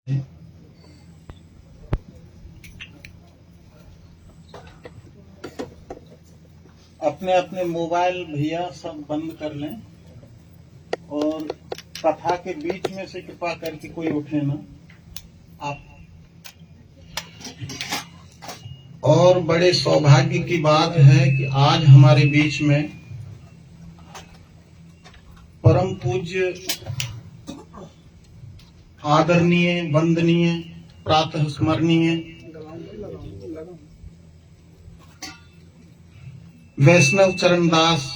अपने अपने मोबाइल भैया सब बंद कर लें और कथा के बीच में से कृपा करके कोई उठे ना। आप और बड़े सौभाग्य की बात है कि आज हमारे बीच में परम पूज्य आदरणीय वंदनीय प्रातः स्मरणीय वैष्णव चरणदास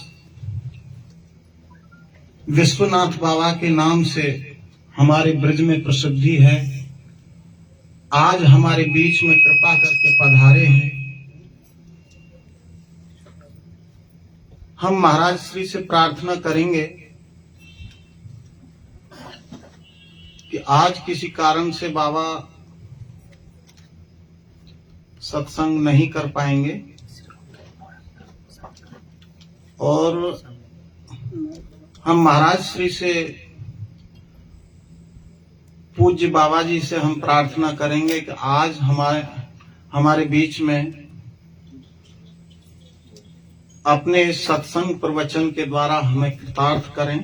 विश्वनाथ बाबा के नाम से हमारे ब्रज में प्रसिद्धि है, आज हमारे बीच में कृपा करके पधारे हैं। हम महाराज श्री से प्रार्थना करेंगे कि आज किसी कारण से बाबा सत्संग नहीं कर पाएंगे और हम महाराज श्री से पूज्य बाबा जी से हम प्रार्थना करेंगे कि आज हमारे बीच में अपने सत्संग प्रवचन के द्वारा हमें कृतार्थ करें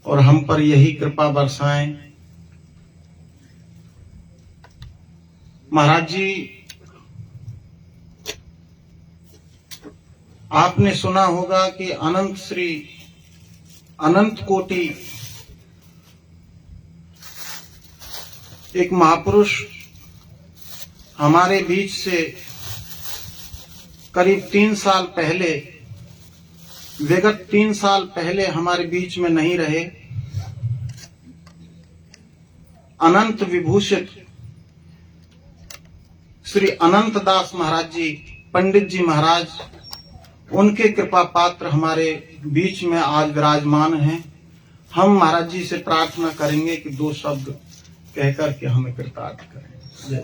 और हम पर यही कृपा बरसाएं। महाराज जी, आपने सुना होगा कि अनंत कोटि एक महापुरुष हमारे बीच से करीब 3 साल पहले, विगत 3 साल पहले हमारे बीच में नहीं रहे। अनंत विभूषित श्री अनंत दास महाराज जी, पंडित जी महाराज, उनके कृपा पात्र हमारे बीच में आज विराजमान हैं। हम महाराज जी से प्रार्थना करेंगे कि 2 शब्द कहकर के हमें कृतार्थ करें। जय।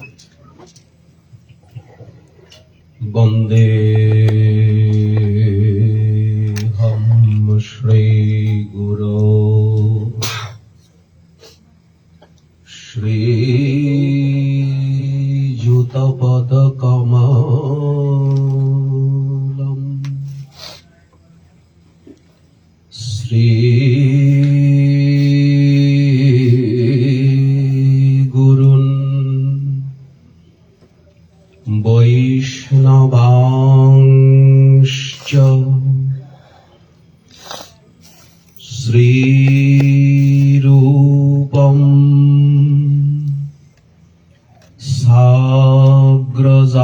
वंदे हम श्री गुरो श्री युतपद कमलम श्री गुरुन् वैष्णवांश्च श्रीरूपम् साग्रजातम्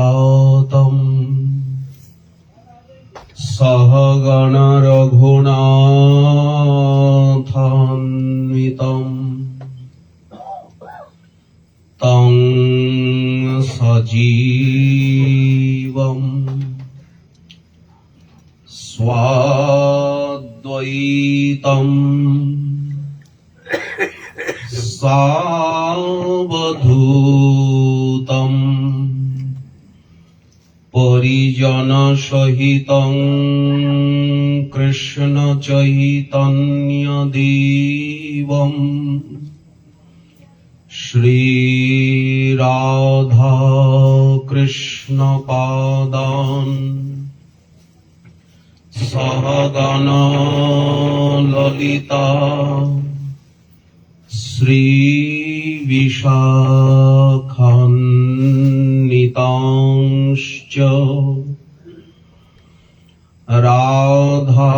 सहगण रघुनाथान्वितम् तं सजीवम् स्वाद्वैतम् सावधूतम् परिजनसहितं कृष्ण चैतन्यदेवम् श्री राधा कृष्ण पादान् सहगण ललिता श्री विशाखान्वितांश्च राधा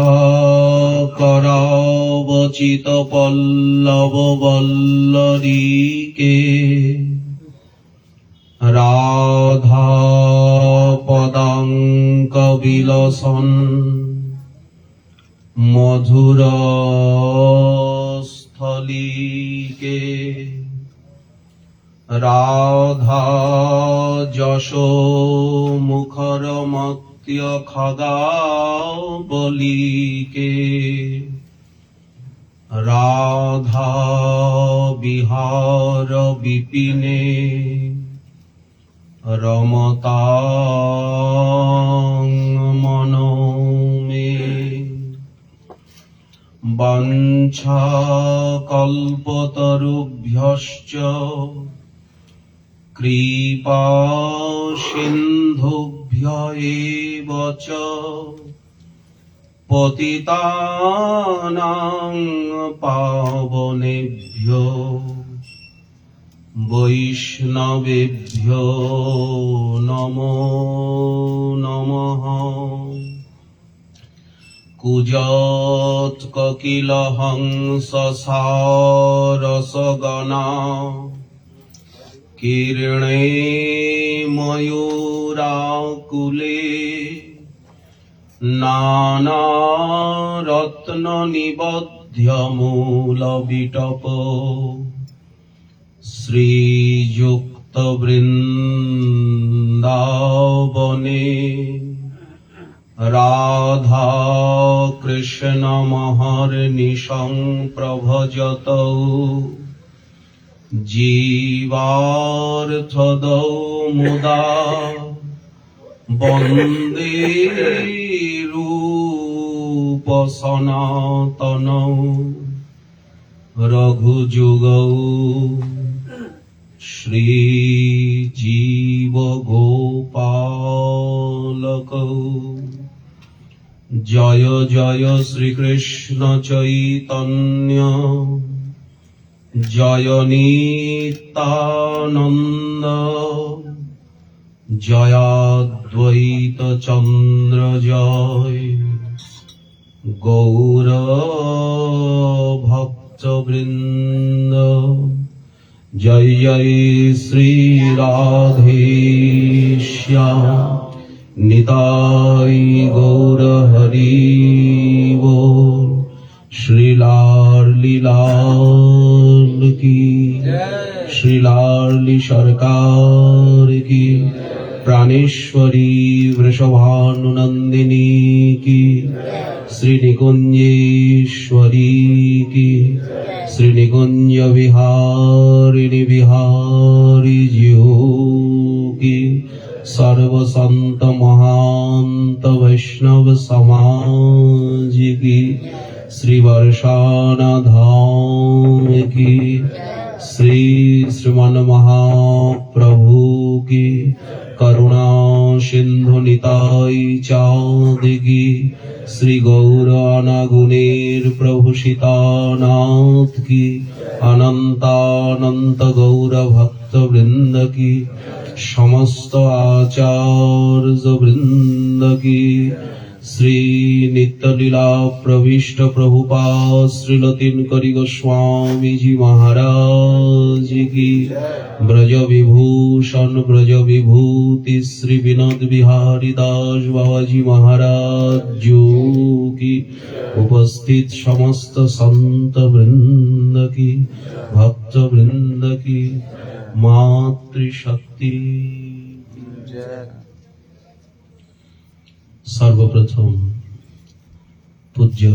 करावचित पल्लव वल्लरीके राधा पदांक विलसन मधुर स्थलीके राधा जशो मुखर मत्य खगावलीके राधा विहार विपिने रमतां मनो मे वाञ्छा कल्पतरुभ्यश्च कृपा सिन्धुभ्य एव च पतितानां पावनेभ्यो वैष्णवेभ्यो नमो नमः। कुजोत्ककिलहंससारसगणा किरणे मयूराकुले नानारत्ननिबध्यमूलविटप श्रीयुक्तवृन्दावने राधा कृष्ण महर्निशं प्रभजतौ जीवार्थदौ मुदा वन्दे रूपसनातनौ रघुजुगौ श्रीजीवगोपालकौ। जय जय श्रीकृष्ण चैतन्य जय नित्यानन्द जयाद्वैत चन्द्र जय गौर भक्तवृन्द। जय जय श्री राधेश्याम निताई गौर हरि बोल। श्री लाडली लाल की श्री लाडली सरकार की प्राणेश्वरी वृषभानुनंदिनी की श्री निकुंजेश्वरी की श्री निकुंज विहारिणी बिहारी जियो की सर्व संत महांत वैष्णव समाज की श्री बरसाना धाम की श्री श्रीमन महाप्रभु की करुणा सिंधु निताई चाँद की श्री गौर अनागुणेर प्रभु सीतानाथ की अनंतानंत गौर भक्त वृंद की समस्त आचार्य वृंद की श्री नित्य लीला प्रविष्ट प्रभुपाद श्री लतिनकरी गोस्वामी जी महाराज की ब्रज विभूषण ब्रज विभूति श्री विनोद बिहारी दास बाबा जी महाराज जो की उपस्थित समस्त संत वृंद की भक्त वृंद की मातृशक्ति। सर्वप्रथम पूज्य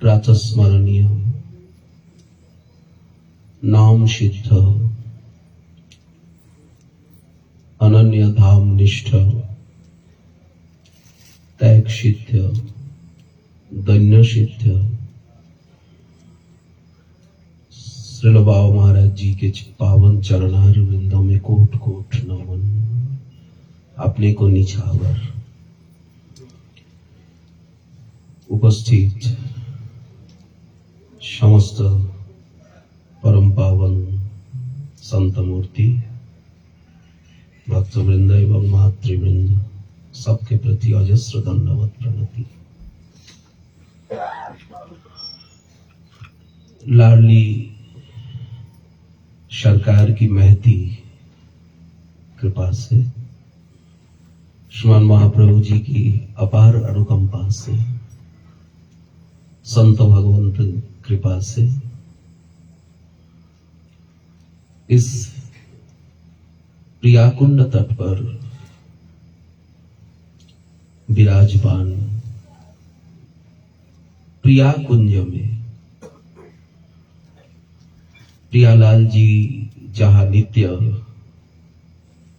प्रातस्मरणीय नाम सिद्ध अनन्य धाम निष्ठ त्याग सिद्ध धन्य सिद्ध श्रील बाबा महाराज जी के पावन चरणार वृंदों में कोट कोट नमन। अपने को निछावर उपस्थित समस्त परम पावन संत मूर्ति भक्तवृंद एवं मातृवृंद सबके प्रति अजस्र दंडवत प्रणति। लाडली सरकार की महती कृपा से श्रीमान महाप्रभु जी की अपार अनुकंपा से संत भगवंत कृपा से इस प्रियाकुंड तट पर विराजमान प्रियाकुंज में प्रियालाल जी जहां नित्य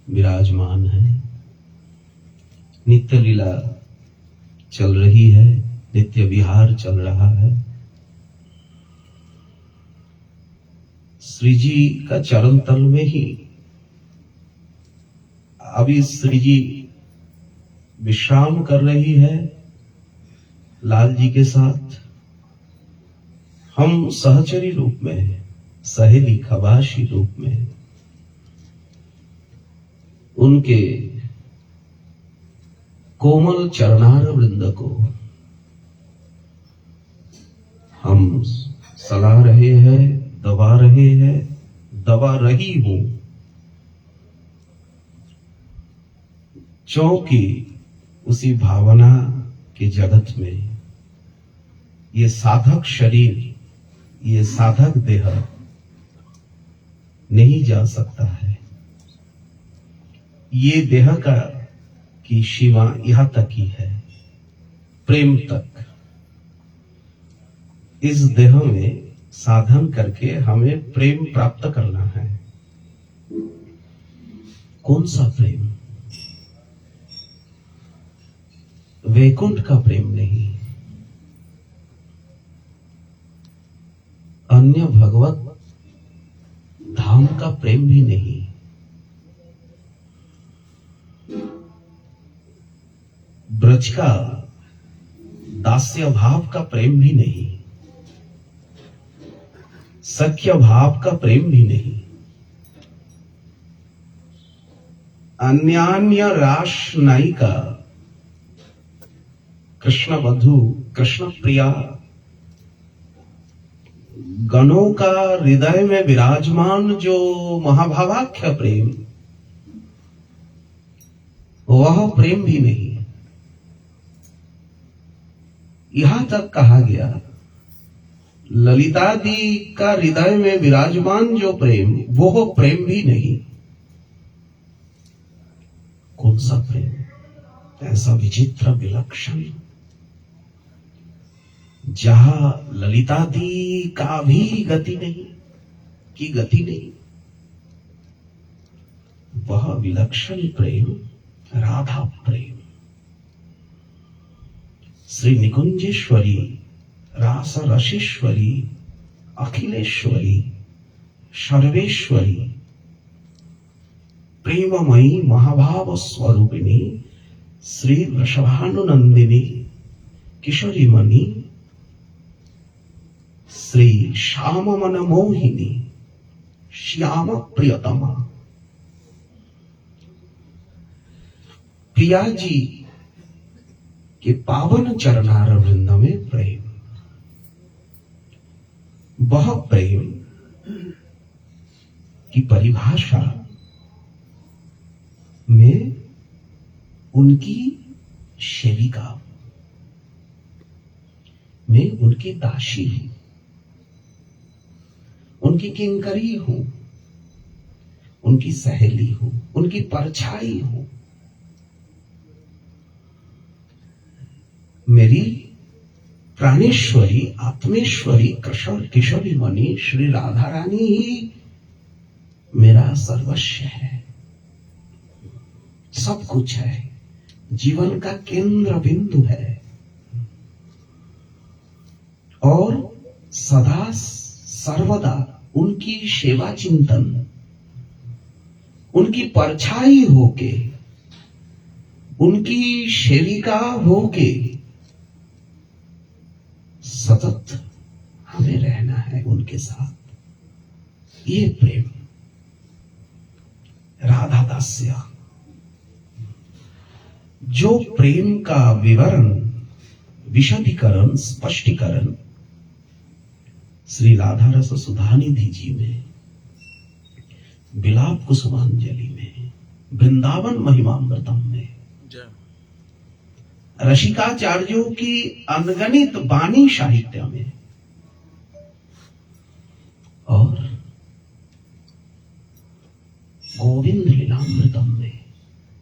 विराजमान है, नित्य लीला चल रही है, नित्य विहार चल रहा है। श्री जी का चरण तल में ही अभी श्री जी विश्राम कर रही है लाल जी के साथ। हम सहचरी रूप में, सहेली खबाशी रूप में उनके कोमल चरणार वृंद को हम सला रहे हैं, दबा रहे हैं, दबा रही हूं, क्योंकि उसी भावना के जगत में ये साधक शरीर, ये साधक देह नहीं जा सकता है। ये देह का की सीमा यहां तक ही है, प्रेम तक। इस देह में साधन करके हमें प्रेम प्राप्त करना है। कौन सा प्रेम? वैकुंठ का प्रेम नहीं, अन्य भगवत धाम का प्रेम भी नहीं, ब्रज का दास्य भाव का प्रेम भी नहीं, सख्य भाव का प्रेम भी नहीं, अन्यान्य रास नायिका कृष्ण वधु, कृष्ण प्रिया गणों का हृदय में विराजमान जो महाभावाख्य प्रेम, वह प्रेम भी नहीं। यहां तक कहा गया ललितादि का हृदय में विराजमान जो प्रेम, वो प्रेम भी नहीं। कौन सा प्रेम? ऐसा विचित्र विलक्षण, जहां ललितादि का भी गति नहीं, की गति नहीं, वह विलक्षण प्रेम राधा प्रेम। श्री निकुंजेश्वरी, रास रसेश्वरी, अखिलेश्वरी, सर्वेश्वरी, प्रेममयी महाभाव स्वरूपिणी श्री वृषभानुनंदिनी किशोरी मणि, श्री श्याम मन मोहिनी, श्याम प्रियतमा, प्रिया जी के पावन चरणार वृंद में प्रेम, वह प्रेम की परिभाषा में उनकी सेविका, मैं उनकी दासी हूं, उनकी किंकरी हूं, उनकी सहेली हूं, उनकी परछाई हूं। मेरी प्राणेश्वरी, आत्मेश्वरी, कृष्ण किशोरी मणि श्री राधा रानी ही मेरा सर्वस्व है, सब कुछ है, जीवन का केंद्र बिंदु है। और सदा सर्वदा उनकी सेवा चिंतन, उनकी परछाई होके, उनकी सेविका होके सतत हमें रहना है उनके साथ। ये प्रेम राधा दास्य, जो प्रेम का विवरण, विशदीकरण, स्पष्टीकरण श्री राधा रस सुधानिधि जी में, विलाप कुसुमांजलि में, वृंदावन महिमामृतम में, रसिकाचार्यों की अनगणित वाणी साहित्य में और गोविंद लीलामृतम में,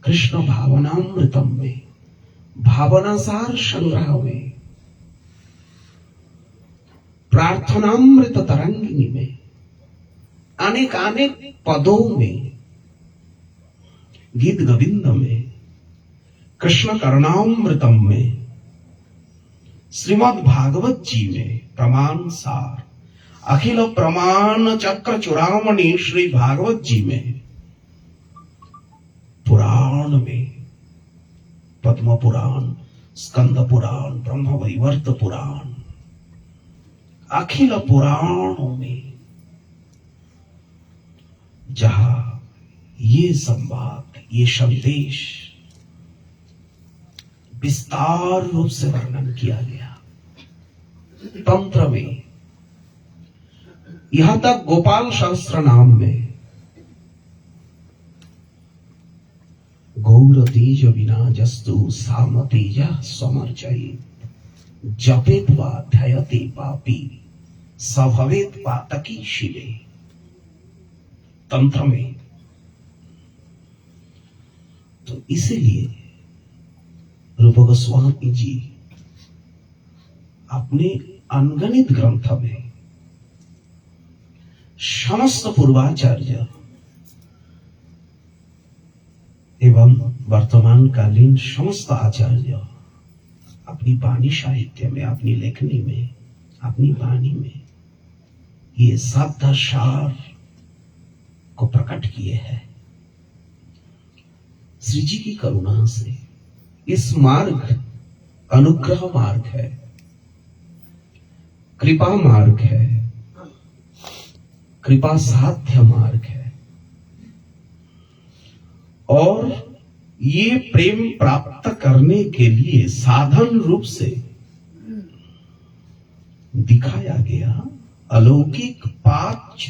कृष्ण भावनामृतम में, भावनासार संग्रह में, प्रार्थनामृत तरंगिनी में, अनेक अनेक पदों में, गीत गोविंद में, कृष्ण करुणामृतम में, श्रीमद् भागवत जी में प्रमाण सार अखिल प्रमाण चक्र चूड़ामणि श्री भागवत जी में पुराण में पद्म पुराण, स्कंद पुराण, ब्रह्म वैवर्त पुराण, अखिल पुराणों में जहां ये संवाद, ये संदेश विस्तार रूप से वर्णन किया गया। तंत्र में यहां तक गोपाल सहस्त्र नाम में गौर तेज विना जस्तु साम तेज समर्चयेत् जपेत वा ध्ययते पापी सभवेत पातकी शिवे। तंत्र में तो इसीलिए रूप गोस्वामी जी अपने अनगणित ग्रंथ में समस्त पूर्वाचार्य एवं वर्तमान कालीन समस्त आचार्य अपनी वाणी साहित्य में, अपनी लेखनी में, अपनी वाणी में ये साधा सार को प्रकट किए हैं। श्री जी की करुणा से इस मार्ग अनुग्रह मार्ग है, कृपा मार्ग है, कृपा साध्य मार्ग है और ये प्रेम प्राप्त करने के लिए साधन रूप से दिखाया गया अलौकिक 5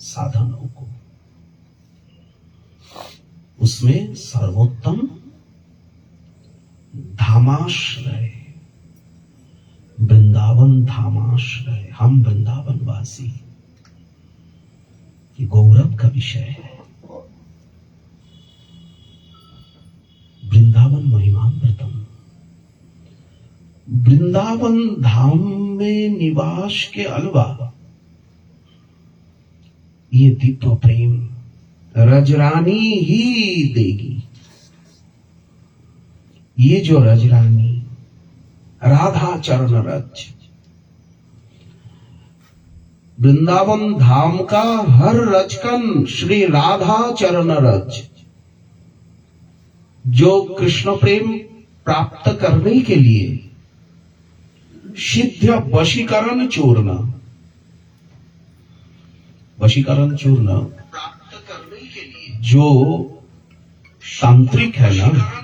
साधनों को। उसमें सर्वोत्तम धामाश्रय, वृंदावन धामाश्रय, हम वृंदावन वासी, ये गौरव का विषय है। वृंदावन महिमामृतम, वृंदावन धाम में निवास के अलावा ये दिव्य प्रेम रजरानी ही देगी। ये जो रजरानी राधा चरण रज, वृंदावन धाम का हर रजकन श्री राधा चरण रज, जो कृष्ण प्रेम प्राप्त करने के लिए सिद्ध वशीकरण चूर्ण, वशीकरण चूर्ण प्राप्त करने के लिए जो तांत्रिक है ना,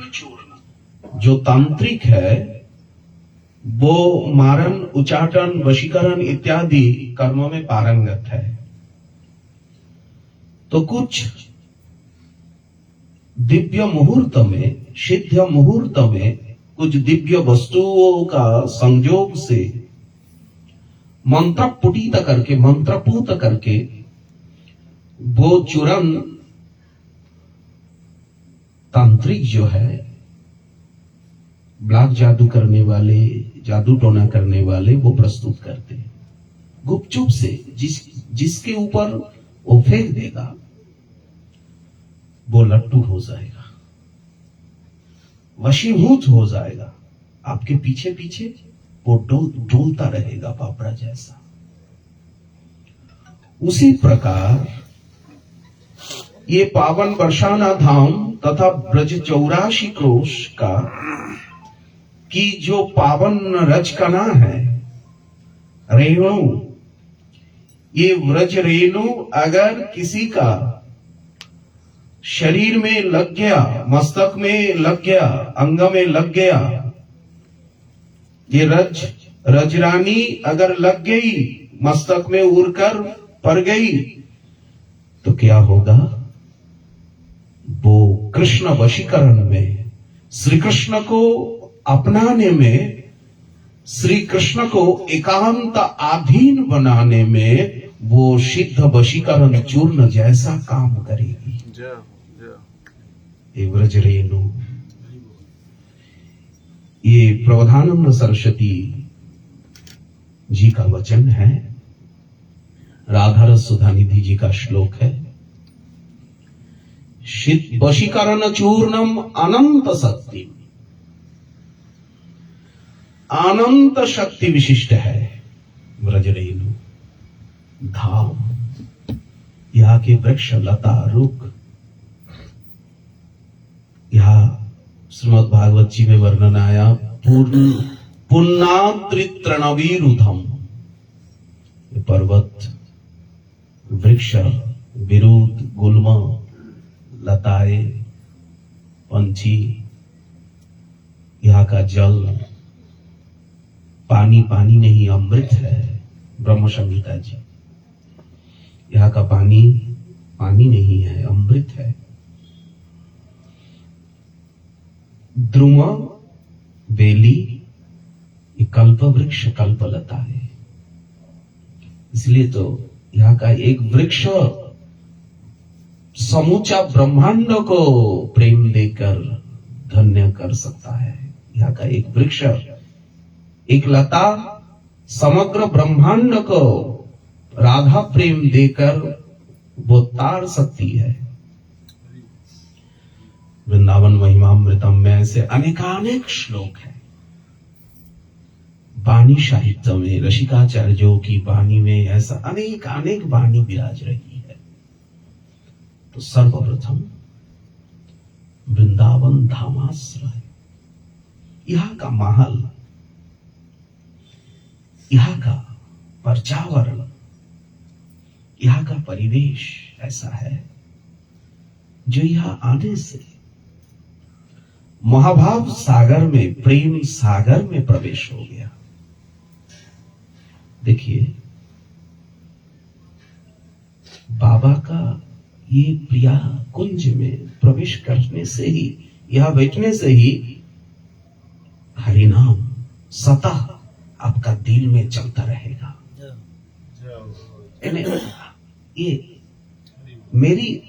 जो तांत्रिक है वो मारण, उच्चाटन, वशीकरण इत्यादि कर्मों में पारंगत है। तो कुछ दिव्य मुहूर्त में, सिद्ध मुहूर्त में कुछ दिव्य वस्तुओं का संयोग से मंत्रपुटित करके, मंत्रपूत करके वो चूरन तांत्रिक जो है, ब्लैक जादू करने वाले, जादू टोना करने वाले वो प्रस्तुत करते हैं गुपचुप से। जिसके ऊपर वो फेंक देगा वो लट्टू हो जाएगा, वशीभूत हो जाएगा, आपके पीछे पीछे वो डोलता रहेगा पापड़ा जैसा। उसी प्रकार ये पावन बरसाना धाम तथा ब्रज 84 क्रोश का की जो पावन रजकना है, रेणु, ये व्रज रेणु अगर किसी का शरीर में लग गया, मस्तक में लग गया, अंग में लग गया, ये रजरानी अगर लग गई, मस्तक में उड़कर पड़ गई, तो क्या होगा? वो कृष्ण वशीकरण में, श्री कृष्ण को अपनाने में, श्री कृष्ण को एकांत अधीन बनाने में वो सिद्ध वशीकरण चूर्ण जैसा काम करेगी। ये व्रज रेणु, ये प्रवधानंद सरस्वती जी का वचन है, राधारस सुधानिधि जी का श्लोक है। वशीकरण चूर्णम अनंत शक्ति, अनंत शक्ति विशिष्ट है ब्रजरेणु धाम। यहाँ के वृक्ष लता रुख, यहाँ श्रीमद् भागवत जी में वर्णन आया पुन्नात्रितृणवीरुधम। पर्वत, वृक्ष, विरुद्ध, गुल्म, लताएं, पंछी, यहाँ का जल पानी पानी नहीं अमृत है। ब्रह्म संहिता जी, यहाँ का पानी पानी नहीं है, अमृत है। द्रुम, बेली, ये कल्प वृक्ष, कल्पलता है। इसलिए तो यहाँ का एक वृक्ष समूचा ब्रह्मांड को प्रेम देकर धन्य कर सकता है। यहाँ का एक वृक्ष, एक लता समग्र ब्रह्मांड को राधा प्रेम देकर वो तार सकती है। वृंदावन महिमामृतम में ऐसे अनेकानेक श्लोक हैं। वाणी साहित्य में रसिकाचार्यों की वाणी में ऐसा अनेक वाणी विराज रही है। तो सर्वप्रथम वृंदावन धामाश्रय, यहाँ का महल, यहाँ का पर्यावरण, यहाँ का परिवेश ऐसा है जो यहाँ आने से महाभाव सागर में, प्रेम सागर में प्रवेश हो गया। देखिए, बाबा का ये प्रिया कुंज में प्रवेश करने से ही, यहां बैठने से ही हरिनाम सतह आपका दिल में चलता रहेगा। ये मेरी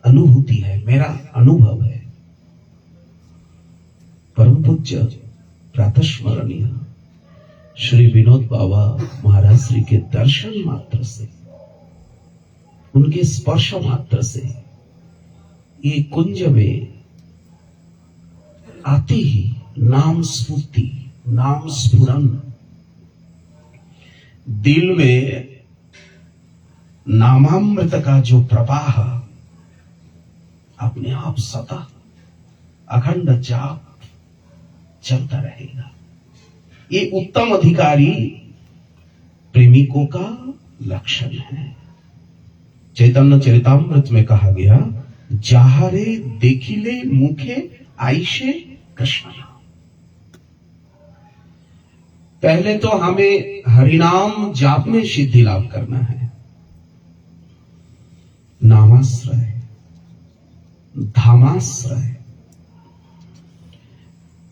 अनुभूति है, मेरा अनुभव है। परम पूज्य प्रातस्मरणीय श्री विनोद बाबा महाराज श्री के दर्शन मात्र से, उनके स्पर्श मात्र से ये कुंज में आते ही नाम स्फूर्ति, नाम स्फुरन, दिल में नामामृत का जो प्रवाह अपने आप सतत अखंड जाप चलता रहेगा। ये उत्तम अधिकारी प्रेमिकों का लक्षण है। चैतन्य चरितामृत में कहा गया, जाहरे देखिले मुखे आईशे कृष्ण नाम। पहले तो हमें हरिनाम जाप में सिद्धि लाभ करना है। नामाश्रय, धामाश्रय,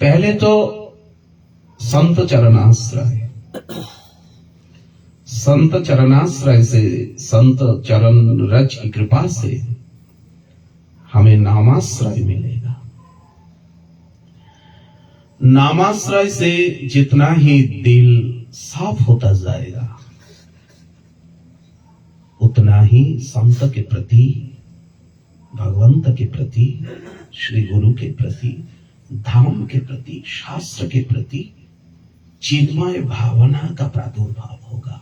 पहले तो संत चरणाश्रय, संत चरणाश्रय से, संत चरण रज की कृपा से हमें नामाश्रय मिलेगा। नामाश्रय से जितना ही दिल साफ होता जाएगा, उतना ही संत के प्रति, भगवंत के प्रति, श्री गुरु के प्रति, धाम के प्रति, शास्त्र के प्रति चिन्मय भावना का प्रादुर्भाव होगा,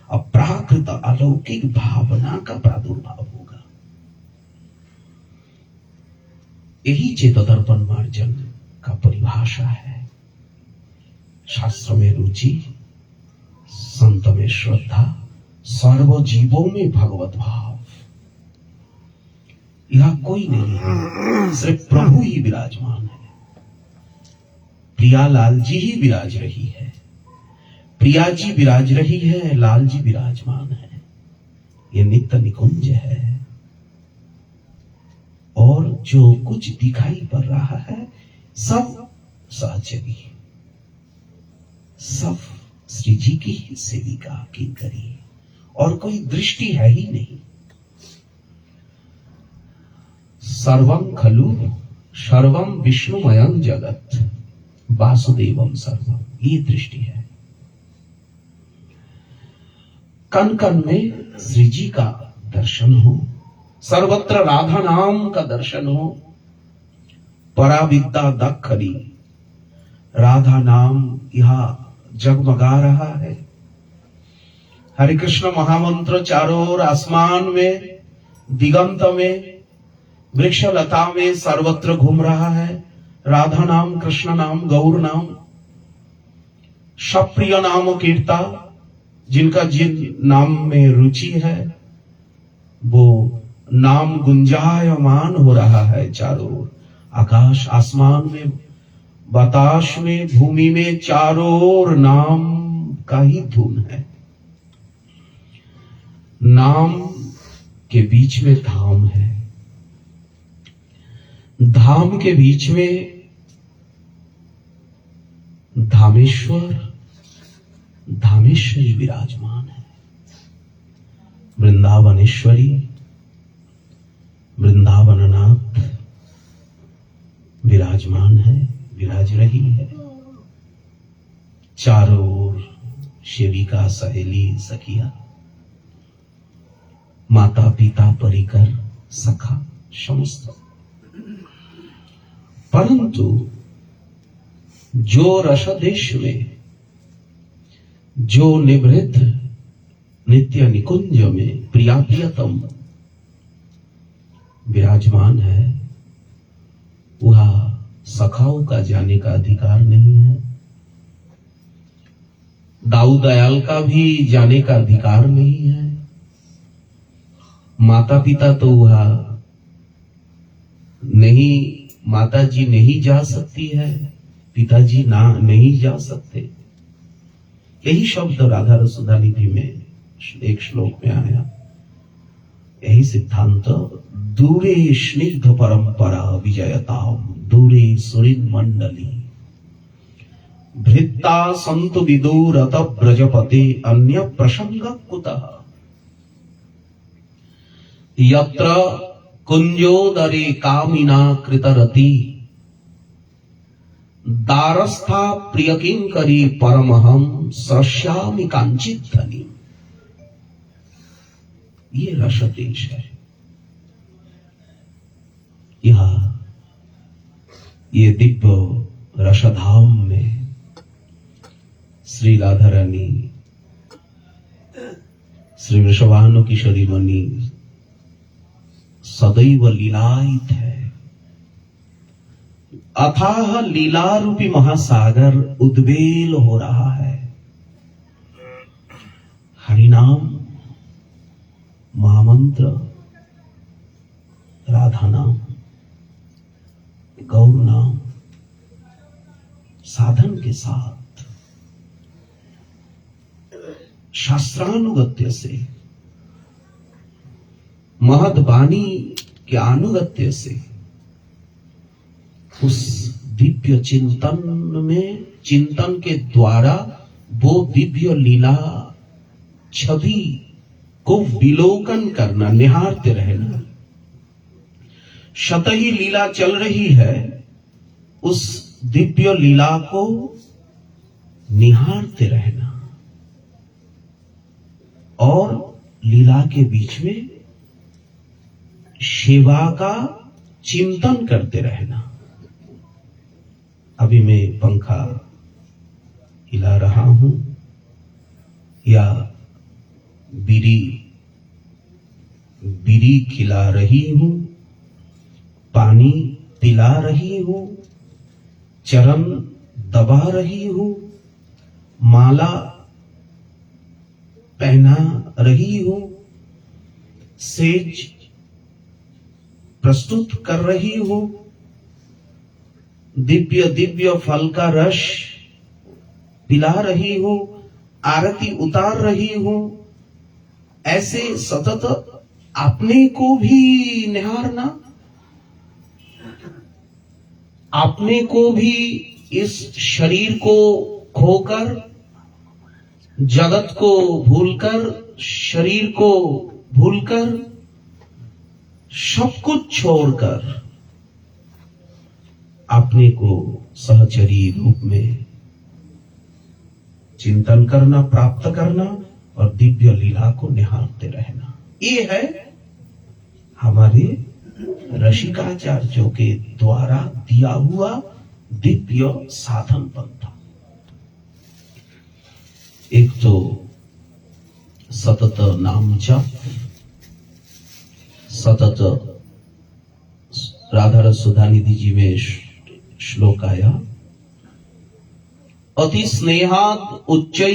अप्राकृत अलौकिक भावना का प्रादुर्भाव होगा। यही चेतोदर्पण मार्जन का परिभाषा है। शास्त्र में रुचि, संत में श्रद्धा, सर्व जीवों में भगवत भाव। यह कोई नहीं है, सिर्फ प्रभु ही विराजमान है। प्रिया लाल जी ही विराज रही है, प्रिया जी विराज रही है, लाल जी विराजमान है। ये नित्य निकुंज है। और जो कुछ दिखाई पड़ रहा है सब सहचरी, सब श्री जी की ही सेविका की करी, और कोई दृष्टि है ही नहीं। सर्वं खलु सर्वं विष्णुमयं जगत वासुदेवम सर्वम, ये दृष्टि है। कण कण में श्री जी का दर्शन हो, सर्वत्र राधा नाम का दर्शन हो। पराविद्या दखरी, राधा नाम यहाँ जगमगा रहा है। हरे कृष्ण महामंत्र चारों ओर आसमान में, दिगंत में, वृक्ष लता में सर्वत्र घूम रहा है। राधा नाम, कृष्ण नाम, गौर नाम, सब प्रिय नाम कीर्ता, जिनका जिन नाम में रुचि है वो नाम गुंजायमान हो रहा है चारों ओर। आकाश, आसमान में, बताश में, भूमि में, चारों ओर नाम का ही धुन है। नाम के बीच में धाम है, धाम के बीच में धामेश्वर, धामेश्वरी विराजमान है। वृंदावनेश्वरी, वृंदावननाथ विराजमान है, विराज रही है। चारों ओर सेविका, सहेली, सखिया, माता पिता, परिकर, सखा, समस्त। परंतु जो रस देश में, जो निवृत्त नित्य निकुंज में प्रिया प्रियतम विराजमान है, वह सखाओं का जाने का अधिकार नहीं है। दाऊ दयाल का भी जाने का अधिकार नहीं है। माता पिता तो वह नहीं, माता जी नहीं जा सकती है, पिताजी ना नहीं जा सकते। यही शब्द राधा रसुदा निधि में एक श्लोक में आया। यही सिद्धांत, दूरे स्निग्ध परंपरा विजयताम, दूरे सुरिन मंडली, भृत्ता संत विदुरत ब्रजपते अन्य प्रसंग कुतः, यत्र कुंजोदरे कामिना कृतरति, दारस्था प्रिय किंकरी परमहम सश्यामि कांचित धनी। ये रस देश है। ये दिव्य रसधाम में श्री राधा रानी, श्री वृषभानु किशोरी मणि सदैव लीलायित है। अथाह लीला रूपी महासागर उद्वेल हो रहा है। हरिनाम, महामंत्र, राधा नाम, गौर नाम साधन के साथ शास्त्रानुगत्य से, महद्वाणी के अनुगत्य से उस दिव्य चिंतन के द्वारा वो दिव्य लीला छवि को विलोकन करना, निहारते रहना। शतही लीला चल रही है, उस दिव्य लीला को निहारते रहना और लीला के बीच में सेवा का चिंतन करते रहना। अभी मैं पंखा हिला रहा हूं या बीड़ी खिला रही हूं, पानी पिला रही हूं, चरण दबा रही हूं, माला पहना रही हूं, सेज प्रस्तुत कर रही हूं, दिव्य दिव्य फल का रस पिला रही हूं, आरती उतार रही हूं। ऐसे सतत अपने को भी निहारना, अपने को भी इस शरीर को खोकर, जगत को भूलकर, शरीर को भूलकर, सब कुछ छोड़कर अपने को सहचरी रूप में चिंतन करना, प्राप्त करना और दिव्य लीला को निहारते रहना। ये है हमारे रसिकाचार्यों के द्वारा दिया हुआ दिव्य साधन पंथा। एक तो सतत नाम जप, सतत राधा रस सुधानिधि जी में श्लोक आया, अति स्नेहात उच्चै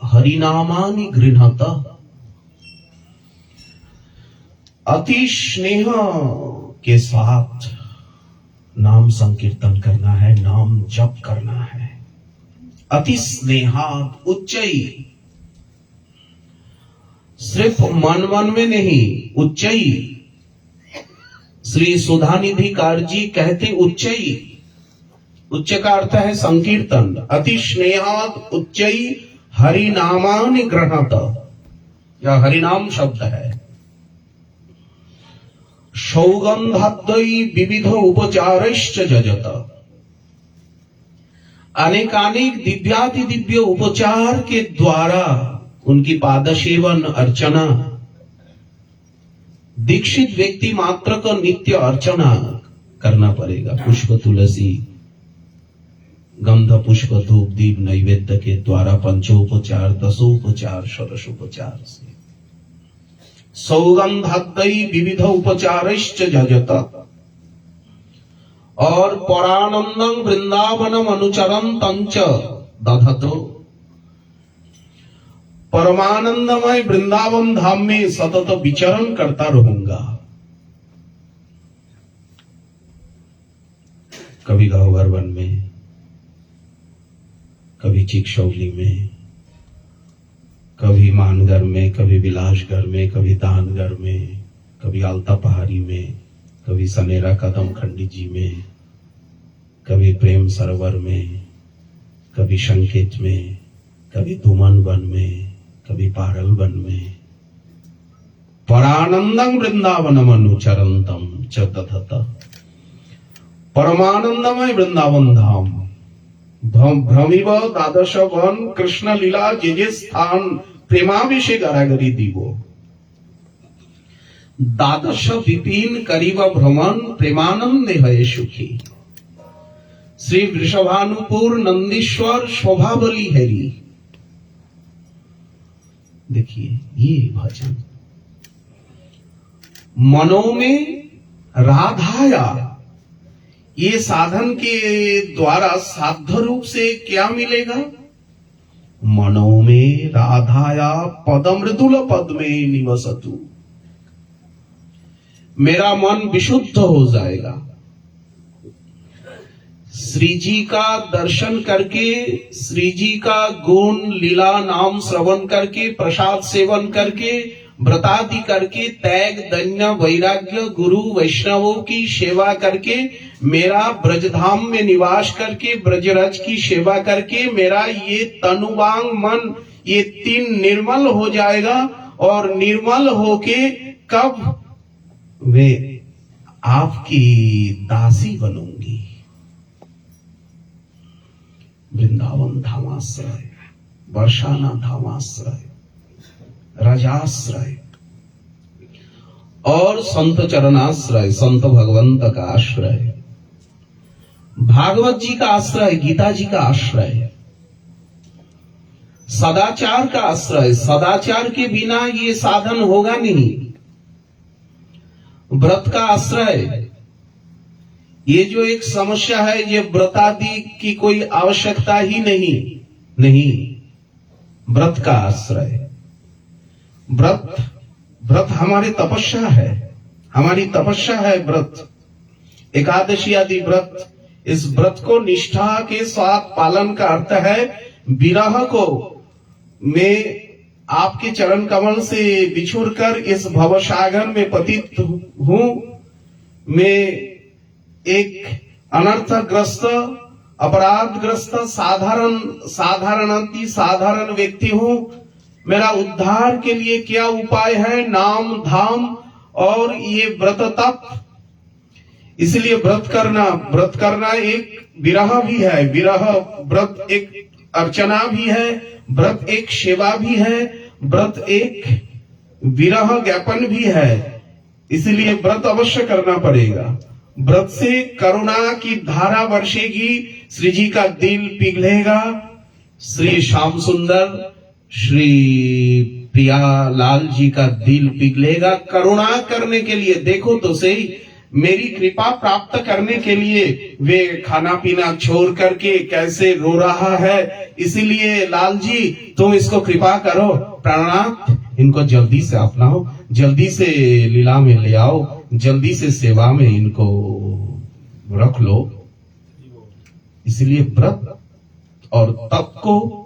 हरिनामानि गृह्णत। अति स्नेह के साथ नाम संकीर्तन करना है, नाम जप करना है। अति स्नेहात उच्चै, सिर्फ मन में नहीं, उच्चै। श्री सुधानिधि कार जी कहते उच्चै, उच्च का अर्थ है संकीर्तन। अति स्नेहात उच्चै हरिनामानि गृह्णत, यह हरिनाम शब्द है। सौगंधाद्यै विविध उपचारश्च जजत, अनेकानेक दिव्याति दिव्य उपचार के द्वारा उनकी पाद सेवन अर्चना, दीक्षित व्यक्ति मात्र को नित्य अर्चना करना पड़ेगा। पुष्प तुलसी गंध पुष्प धूप दीप नैवेद्य के द्वारा पंचोपचार, दसोपचार, षोडशोपचार से सौगंधाद्यै विविध उपचारश्च जजत। और परानंदं वृंदावनम अनुचरन्तं च दधतो, परमानंदमय वृंदावन धाम में सतत विचरण करता रहूंगा। कभी गाँव वन में, कभी चिकशौली में, कभी मानगर में, कभी विलासगढ़ में, कभी दानगढ़ में, कभी आलता पहाड़ी में, कभी सनेरा कदम खंडी जी में, कभी प्रेम सरोवर में, कभी संकेत में, कभी धूमन वन में, कभी पारल वन में। परानंदं वृंदावनम अनुचरन्तं च दधत, परमानंदमय वृंदावन धाम भ्रमिव द्वादश वन कृष्ण लीला जे जे स्थान प्रेमाभिषेक गरागरी दीवो। द्वादश विपिन करीब भ्रमण प्रेमानंदे है सुखी। श्री वृषभानुपुर नंदीश्वर शोभाबली हरि। देखिए ये भजन मनो में राधाया, ये साधन के द्वारा साध्य रूप से क्या मिलेगा? मनो में राधाया पद मृदुल पद में निवसतु, मेरा मन विशुद्ध हो जाएगा। श्री जी का दर्शन करके, श्री जी का गुण लीला नाम श्रवण करके, प्रसाद सेवन करके, व्रतादि करके, त्याग दन्य वैराग्य गुरु वैष्णवों की सेवा करके, मेरा ब्रजधाम में निवास करके, ब्रजरज की सेवा करके मेरा ये तनुवांग मन ये तीन निर्मल हो जाएगा। और निर्मल होके कब वे आपकी दासी बनूंगी। वृंदावन धामाश्रय, बरसाना धामाश्रय, रजाश्रय और संत चरणाश्रय, संत भगवंत का आश्रय, भागवत जी का आश्रय, गीता जी का आश्रय, सदाचार का आश्रय। सदाचार के बिना ये साधन होगा नहीं। व्रत का आश्रय, ये जो एक समस्या है, ये व्रतादि की कोई आवश्यकता ही नहीं। व्रत का आश्रय, व्रत हमारी तपस्या है, हमारी तपस्या है व्रत। एकादशी आदि व्रत, इस व्रत को निष्ठा के साथ पालन का अर्थ है विरह को मैं आपके चरण कमल से बिछुड़कर इस भवसागर में पतित हूं। मैं एक अनर्थग्रस्त, अपराधग्रस्त, साधारण व्यक्ति हूं। मेरा उद्धार के लिए क्या उपाय है? नाम धाम और ये व्रत तप। इसलिए व्रत करना एक विरह भी है। विरह व्रत एक अर्चना भी है, व्रत एक सेवा भी है, व्रत एक विरह ज्ञापन भी है। इसलिए व्रत अवश्य करना पड़ेगा। व्रत से करुणा की धारा बरसेगी, श्री जी का दिल पिघलेगा। श्री श्याम सुंदर श्री प्रियालाल जी का दिल पिघलेगा करुणा करने के लिए। देखो तो सही, मेरी कृपा प्राप्त करने के लिए वे खाना पीना छोड़ करके कैसे रो रहा है। इसीलिए लाल जी तुम इसको कृपा करो, प्राणनाथ इनको जल्दी से अपनाओ, जल्दी से लीला में ले आओ, जल्दी से सेवा में इनको रख लो। इसलिए व्रत और तप को,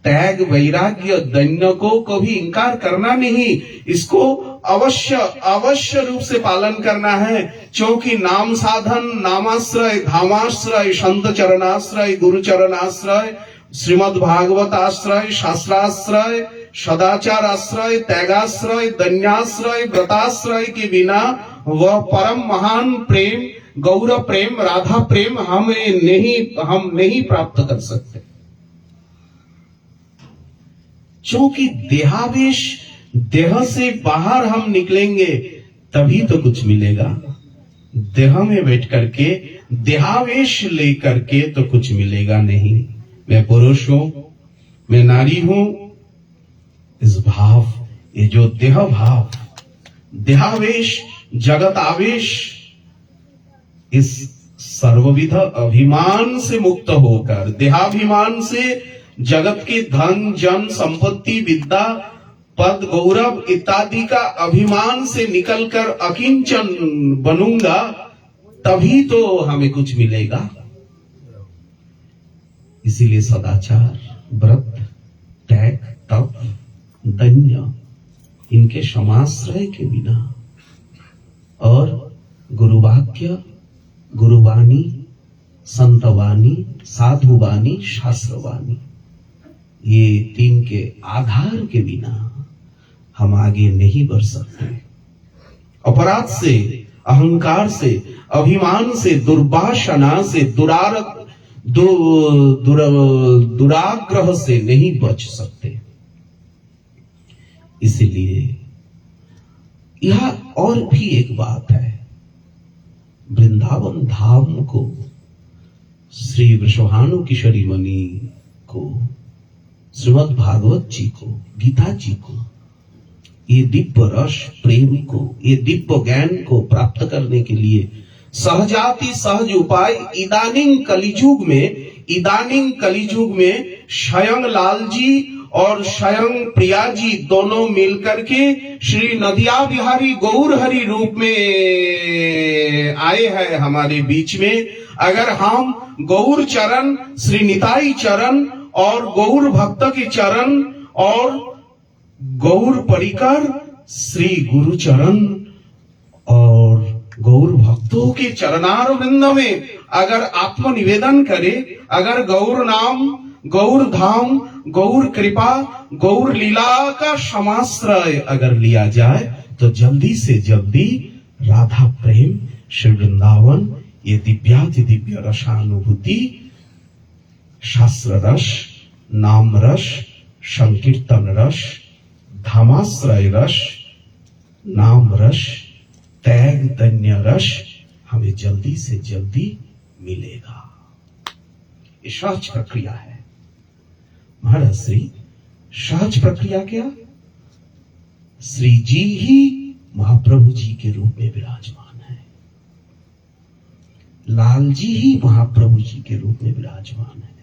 त्याग वैराग्य दैन्य को कभी इंकार करना नहीं, इसको अवश्य रूप से पालन करना है। क्योंकि नाम साधन, नामाश्रय, धामाश्रय, संत चरणाश्रय, गुरु चरणाश्रय, श्रीमद् भागवत आश्रय, शास्त्राश्रय, सदाचार आश्रय, त्यागाश्रय, दैन्याश्रय, व्रताश्रय के बिना वह परम महान प्रेम, गौर प्रेम, राधा प्रेम हम नहीं प्राप्त कर सकते। क्योंकि देहावेश, देह से बाहर हम निकलेंगे तभी तो कुछ मिलेगा। देह में बैठ करके देहावेश लेकर के तो कुछ मिलेगा नहीं। मैं पुरुष हूं, मैं नारी हूं, इस भाव, ये जो देह भाव, देहावेश, जगत आवेश, इस सर्वविध अभिमान से मुक्त होकर, देहाभिमान से, जगत के धन जन संपत्ति विद्या पद गौरव इत्यादि का अभिमान से निकलकर अकिंचन बनूंगा तभी तो हमें कुछ मिलेगा। इसीलिए सदाचार, व्रत, त्याग, तप, दैन्य, इनके समाश्रय के बिना और गुरुवाक्य, गुरुवाणी, संतवाणी, साधुवाणी, शास्त्रवाणी, ये तीन के आधार के बिना हम आगे नहीं बढ़ सकते। अपराध से, अहंकार से, अभिमान से, दुर्वासना से, दुराग्रह से नहीं बच सकते। इसलिए यह और भी एक बात है, वृंदावन धाम को, श्री वृषभानु किशोरी मणि को, श्रीमद् भागवत जी को, गीता जी को, ये दिव्य रस प्रेम को, ये दिव्य ज्ञान को प्राप्त करने के लिए सहजाति सहज उपाय इदानीं कलिजुग में स्वयं लाल जी और स्वयं प्रिया जी दोनों मिलकर के श्री नदिया बिहारी गौर हरि रूप में आए हैं हमारे बीच में। अगर हम गौर चरण, श्री निताई चरण और गौर भक्त के चरण और गौर परिकर श्री गुरु चरण और गौर भक्तों के चरणार वृंद में अगर आत्मनिवेदन करे, अगर गौर नाम, गौर धाम, गौर कृपा, गौर लीला का समाश्रय अगर लिया जाए तो जल्दी से जल्दी राधा प्रेम, श्री वृंदावन, ये दिव्याति दिव्य रसानुभूति, शास्त्र रस, नाम रस, संकीर्तन रस, धामाश्रय रस, नाम रस, त्याग दैन्य रस हमें जल्दी से जल्दी मिलेगा। ये सहज प्रक्रिया है महाराज श्री। सहज प्रक्रिया क्या? श्री जी ही महाप्रभु जी के रूप में विराजमान है, लाल जी ही महाप्रभु जी के रूप में विराजमान है,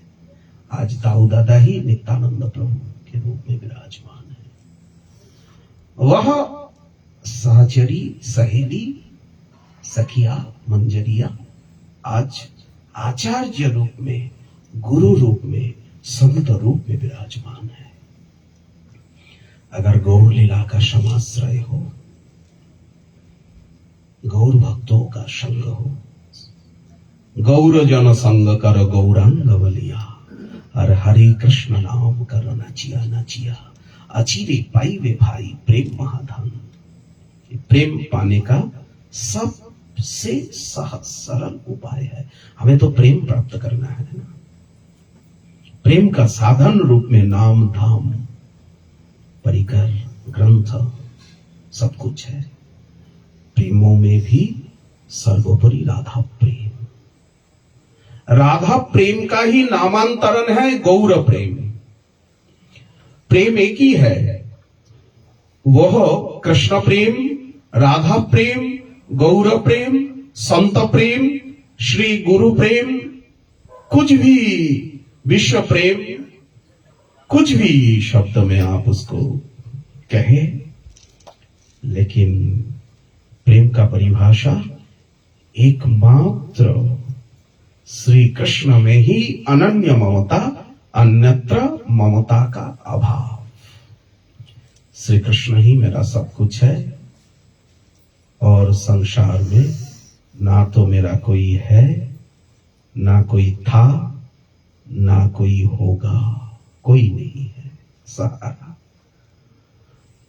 आज दाऊ दादा ही नित्यानंद प्रभु के रूप में विराजमान है। वह सहचरी, सहेली, सखिया, मंजरिया आज आचार्य रूप में, गुरु रूप में, संत रूप में विराजमान है। अगर गौर लीला का समाश्रय हो, गौर भक्तों का संग हो, गौर जन संग कर गौरांग बलिया, और हरे कृष्ण नाम कर नचिया नचिया, अचिरे पाई वे भाई प्रेम महाधन। प्रेम पाने का सबसे सहज सरल उपाय है। हमें तो प्रेम प्राप्त करना है ना। प्रेम का साधन रूप में नाम, धाम, परिकर, ग्रंथ सब कुछ है। प्रेमों में भी सर्वोपरि राधा प्रेम। राधा प्रेम का ही नामांतरण है गौर प्रेम। प्रेम एक ही है, वह कृष्ण प्रेम, राधा प्रेम, गौर प्रेम, संत प्रेम, श्री गुरु प्रेम, कुछ भी विश्व प्रेम, कुछ भी शब्द में आप उसको कहें, लेकिन प्रेम का परिभाषा एकमात्र श्री कृष्ण में ही अनन्य ममता, अन्यत्र ममता का अभाव। श्री कृष्ण ही मेरा सब कुछ है और संसार में ना तो मेरा कोई है, ना कोई था, ना कोई होगा, कोई नहीं है सहारा।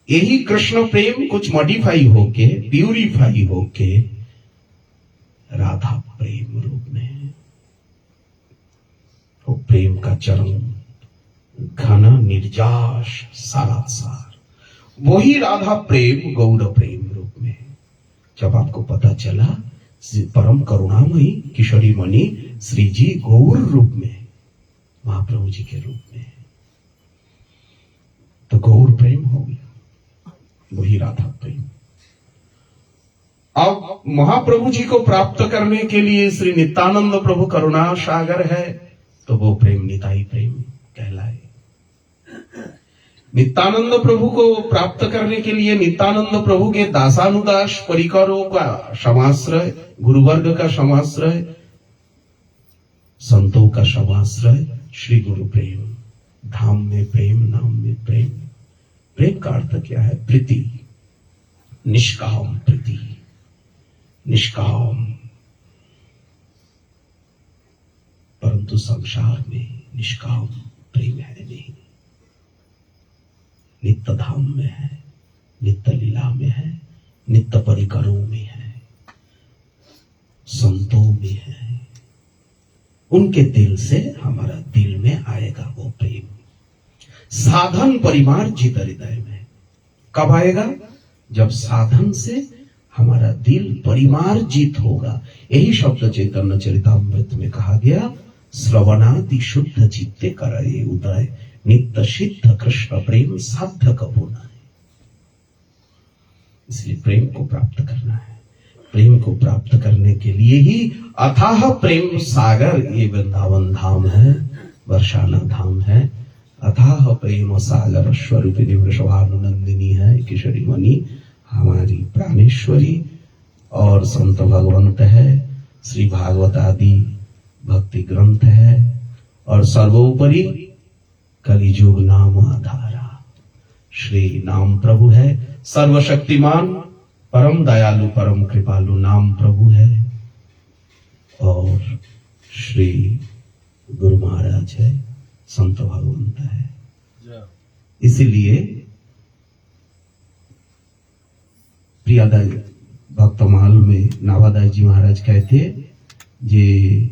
यही कृष्ण प्रेम कुछ मॉडिफाई होके, प्यूरिफाई होके राधा प्रेम रूप में, वो प्रेम का चरम घन निर्जाश सारासार, वही राधा प्रेम गौर प्रेम रूप में। जब आपको पता चला परम करुणामयी किशोरी मणि श्री जी गौर रूप में, महाप्रभु जी के रूप में, तो गौर प्रेम हो गया, वही राधा प्रेम। अब महाप्रभु जी को प्राप्त करने के लिए श्री नित्यानंद प्रभु करुणा सागर है, तो वो प्रेम निताई प्रेम कहलाए। नित्यानंद प्रभु को प्राप्त करने के लिए नित्यानंद प्रभु के दासानुदास परिकरों का समाश्रय, गुरुवर्ग का समाश्रय, संतों का समाश्रय, श्री गुरु प्रेम, धाम में प्रेम, नाम में प्रेम। प्रेम का अर्थ क्या है? प्रीति, निष्काम प्रीति, निष्काम। परंतु संसार में निष्काम प्रेम है नहीं, नित्य धाम में है, नित्य लीला में है, नित्य परिकरों में है, संतों में है। उनके दिल से हमारा दिल में आएगा वो प्रेम। साधन परिमार्जित हृदय में कब आएगा? जब साधन से हमारा दिल परिमार्जित होगा। यही शब्द चैतन्य चरितामृत में कहा गया, श्रवणादि शुद्ध चित्ते करे उदय, नित्य सिद्ध कृष्ण प्रेम साध्य कबो न। इसलिए प्रेम को प्राप्त करना है। प्रेम को प्राप्त करने के लिए ही अथाह प्रेम सागर ये वृंदावन धाम है, बरसाना धाम है। अथाह प्रेम सागर स्वरूपिणी वृषभानुनंदिनी है किशोरी मणि, हमारी प्राणेश्वरी, और संत भगवंत है, श्री भागवत आदि भक्ति ग्रंथ है, और सर्वोपरि कलिजुग नाम आधारा श्री नाम प्रभु है। सर्वशक्तिमान, परम दयालु, परम कृपालु नाम प्रभु है, और श्री गुरु महाराज है, संत भगवंत है। इसीलिए प्रियादाय भक्तमाल में नावादाय जी महाराज कहते जे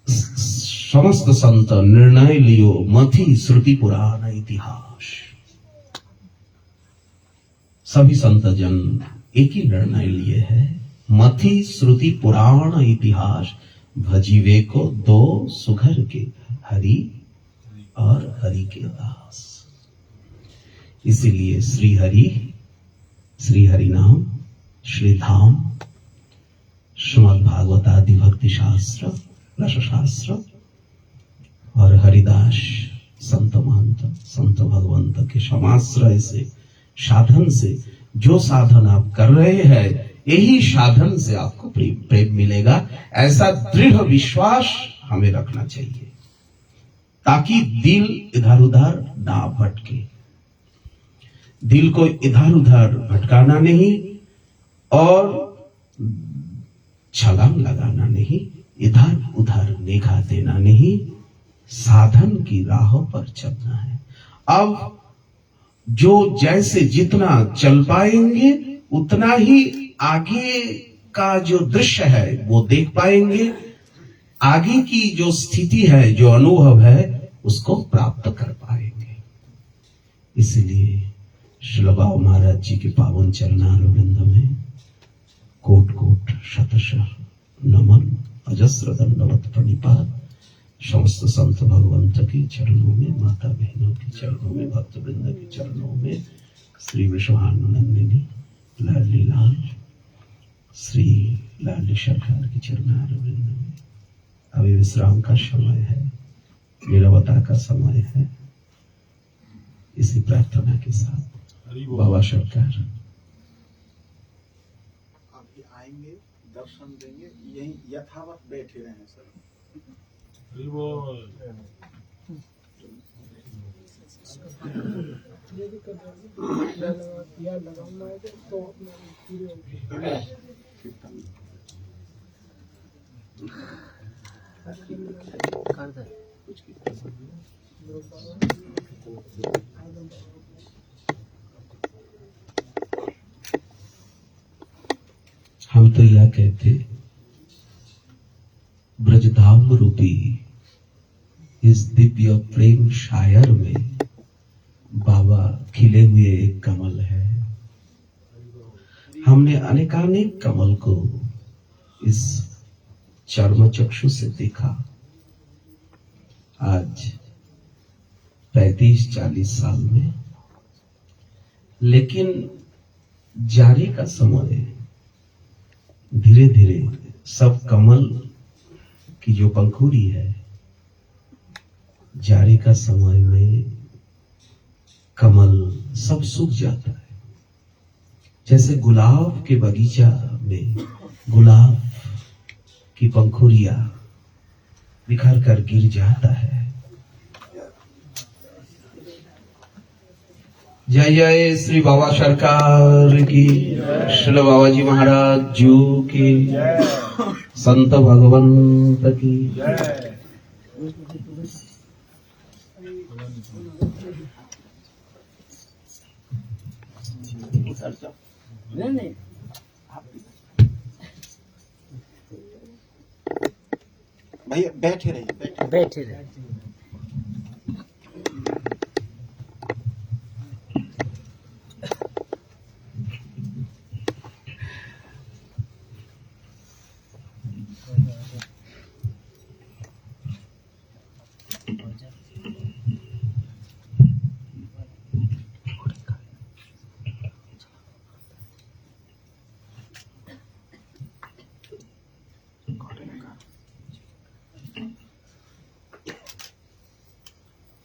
समस्त संत निर्णय लियो मथी श्रुति पुराण इतिहास। सभी संत जन एक ही निर्णय लिए है, मथी श्रुति पुराण इतिहास, भजीवे को दो सुघर के हरि और हरि के दास। इसीलिए श्री हरि नाम, श्री धाम, श्रीमद् भागवत आदि भक्ति शास्त्र, रस शास्त्र, और हरिदास संत महंत, संत भगवंत के समाश्रय से, साधन से, जो साधन आप कर रहे हैं यही साधन से आपको प्रेम मिलेगा। ऐसा दृढ़ विश्वास हमें रखना चाहिए, ताकि दिल इधर उधर ना भटके। दिल को इधर उधर भटकाना नहीं और छलांग लगाना नहीं, इधर उधर निगाह देना नहीं, साधन की राह पर चलना है। अब जो जैसे जितना चल पाएंगे उतना ही आगे का जो दृश्य है वो देख पाएंगे, आगे की जो स्थिति है, जो अनुभव है, उसको प्राप्त कर पाएंगे। इसलिए श्रील बाबा महाराज जी के पावन चरणारविंद में कोट कोट शतश नमन, अजस्र दंडवत प्रणिपात। समस्त संत भगवंत के चरणों में, माता बहनों के चरणों में, भक्त वृंद के चरणों में, श्री विश्वानंदिनी लाडली लाल श्री लाडली सरकार के चरणार वृंद में अभी विश्राम का समय है, नीरवता का समय है। इसी प्रार्थना के साथ बाबा सरकार अभी आएंगे, दर्शन देंगे, यही यथावत बैठे रहे सर। हम तो यह कहते, ब्रजधाम रूपी इस दिव्य प्रेम शायर में बाबा खिले हुए एक कमल है। हमने अनेकानेक कमल को इस चर्म चक्षु से देखा। आज 35-40 साल में, लेकिन जारी का समय धीरे धीरे सब कमल की जो पंखुड़ी है, जारी का समय में कमल सब सूख जाता है। जैसे गुलाब के बगीचा में गुलाब की पंखुड़ियां बिखर कर गिर जाता है। जय जय श्री बाबा सरकार की, श्री बाबा जी महाराज जी की, संत भगवंत की। नहीं भैया बैठे रहिए, बैठे रहिए।